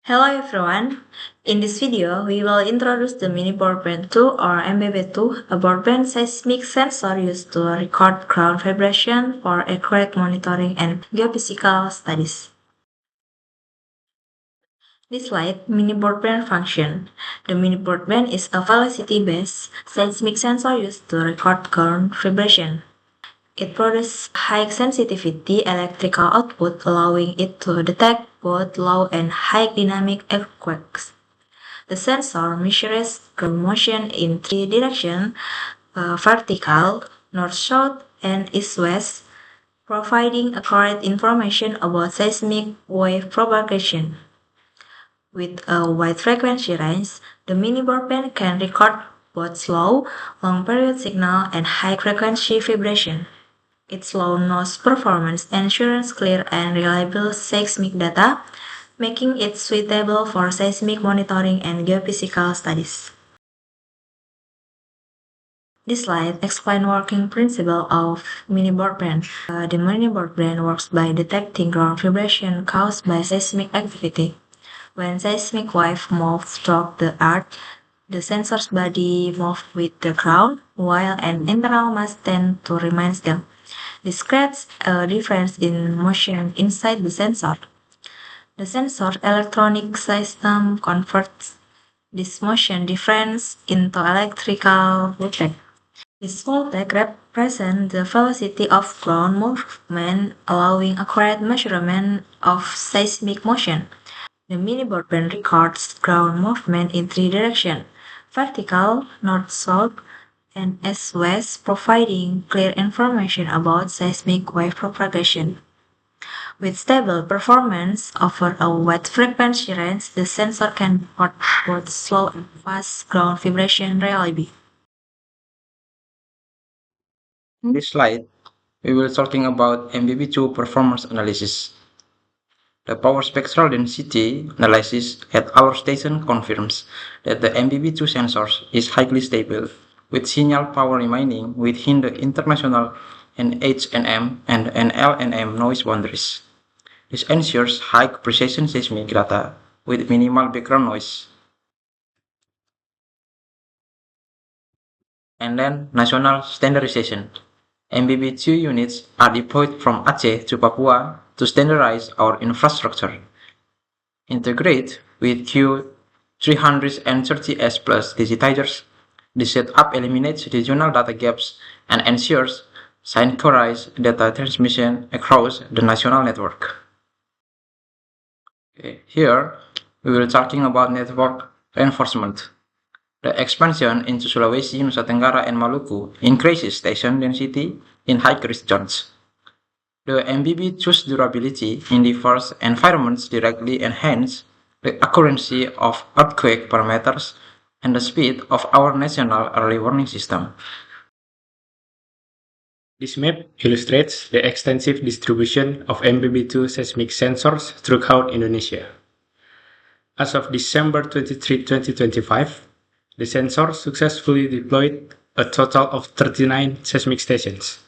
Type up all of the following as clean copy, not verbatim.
Hello everyone. In this video, we will introduce the mini BOARDBAND-2 or MBB-2, a broadband seismic sensor used to record ground vibration for accurate monitoring and geophysical studies. This slide, mini broadband function. The mini broadband is a velocity-based seismic sensor used to record ground vibration. It produces high sensitivity electrical output, allowing it to detect both low and high dynamic earthquakes. The sensor measures ground motion in three directions: vertical, north-south, and east-west, providing accurate information about seismic wave propagation. With a wide frequency range, the mini broadband can record both slow, long-period signal and high-frequency vibration. Its low-noise performance ensures clear and reliable seismic data, making it suitable for seismic monitoring and geophysical studies. This slide explains working principle of mini broadband. The mini broadband works by detecting ground vibration caused by seismic activity. When seismic waves move toward the earth, the sensor's body moves with the ground, while an internal mass tends to remain still. This creates a difference in motion inside the sensor. The sensor electronic system converts this motion difference into electrical voltage. This voltage represents the velocity of ground movement, allowing accurate measurement of seismic motion. The mini broadband records ground movement in three directions: vertical, north-south, and east-west, providing clear information about seismic wave propagation. With stable performance over a wide frequency range, the sensor can record both slow and fast ground vibration reliably. In this slide, we will talking about MBB-2 performance analysis. The power spectral density analysis at our station confirms that the MBB-2 sensor is highly stable, with signal power remaining within the international NHNM and NLNM noise boundaries. This ensures high precision seismic data with minimal background noise. And then national standardization. MBB-2 units are deployed from Aceh to Papua to standardize our infrastructure. Integrate with Q330S plus digitizers, the setup eliminates regional data gaps and ensures synchronized data transmission across the national network. Here, we will talking about network reinforcement. The expansion into Sulawesi, Nusa Tenggara, and Maluku increases station density in high-risk zones. The MBB-2's durability in diverse environments directly enhance the accuracy of earthquake parameters and the speed of our national early warning system. This map illustrates the extensive distribution of MBB-2 seismic sensors throughout Indonesia. As of December 23, 2025, the sensor successfully deployed a total of 39 seismic stations.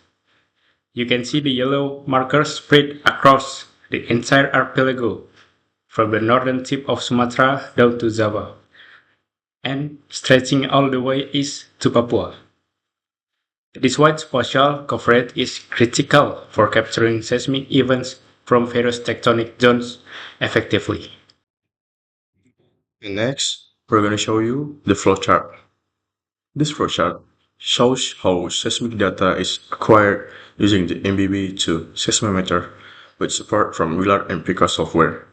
You can see the yellow markers spread across the entire archipelago, from the northern tip of Sumatra down to Java, and stretching all the way east to Papua. This wide spatial coverage is critical for capturing seismic events from various tectonic zones effectively. And next, we're going to show you the flowchart. This flowchart shows how seismic data is acquired using the MBB-2 seismometer with support from Willard and Pika software.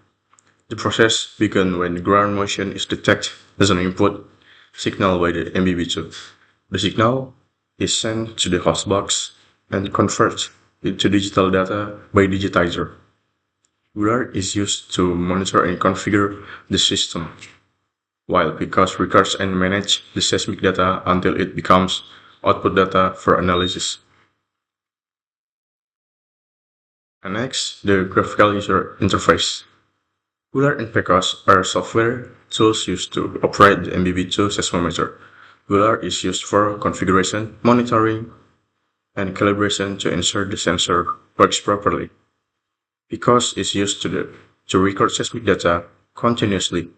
The process begins when ground motion is detected as an input signal by the MBB-2. The signal is sent to the host box and converted into digital data by digitizer. Willard is used to monitor and configure the system, while Pika records and manages the seismic data until it becomes output data for analysis. And next, the graphical user interface. Willard and Pecos are software tools used to operate the MBB-2 seismometer. Willard is used for configuration, monitoring, and calibration to ensure the sensor works properly. Pecos is used to record seismic data continuously,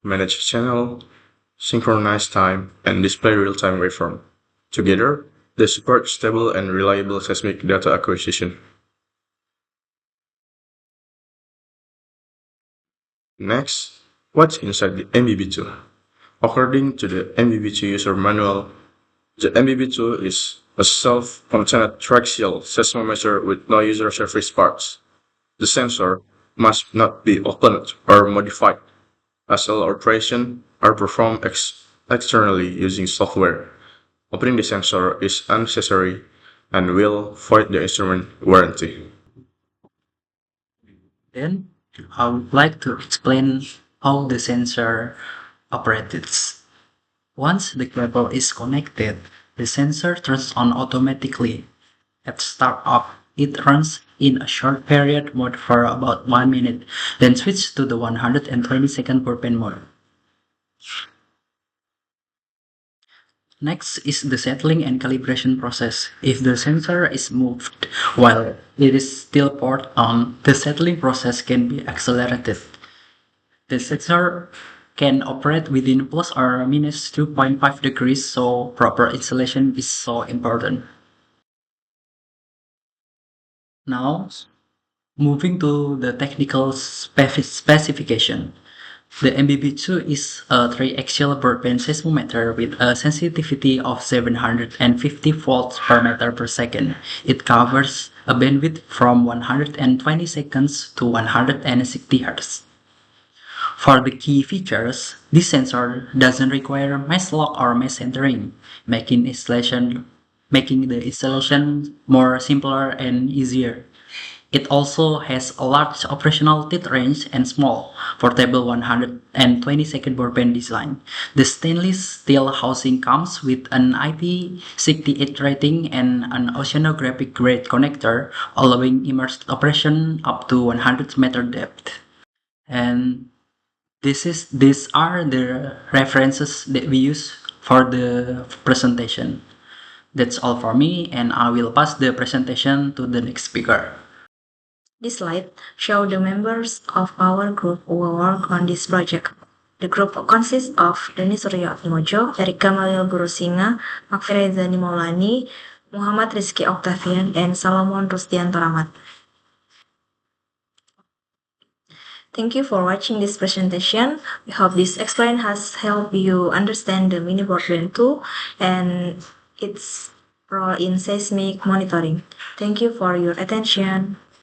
manage channel, synchronize time, and display real-time waveform. Together, they support stable and reliable seismic data acquisition. Next, what's inside the MBB-2? According to the MBB-2 user manual, the MBB-2 is a self-contained triaxial seismometer with no user surface parts. The sensor must not be opened or modified, as all operations are performed externally using software. Opening the sensor is unnecessary and will void the instrument warranty. Then I would like to explain how the sensor operates. Once the cable is connected, the sensor turns on automatically. At startup, it runs in a short period mode for about 1 minute, then switches to the 120-second broadband mode. Next is the settling and calibration process. If the sensor is moved while it is still poured on, the settling process can be accelerated. The sensor can operate within plus or minus 2.5 degrees, so proper installation is so important. Now, moving to the technical specification. The MBB-2 is a triaxial broadband seismometer with a sensitivity of 750 volts per meter per second. It covers a bandwidth from 120 seconds to 160 Hz. For the key features, this sensor doesn't require mesh lock or mesh centering, making the installation more simpler and easier. It also has a large operational teeth range and small, portable 120-second broadband design. The stainless steel housing comes with an IP68 rating and an oceanographic grade connector, allowing immersed operation up to 100-meter depth. And these are the references that we use for the presentation. That's all for me, and I will pass the presentation to the next speaker. This slide shows the members of our group who work on this project. The group consists of Dany, Suryo, Atmojo, Gamaliel, Gurusinga, Maghfira, Izzani, Maulani, Muhammad, Rizki, Oktavian, and Salomon, Rusdiyanto, Ramat. Thank you for watching this presentation. We hope this explanation has helped you understand the mini broadband 2 and its role in seismic monitoring. Thank you for your attention.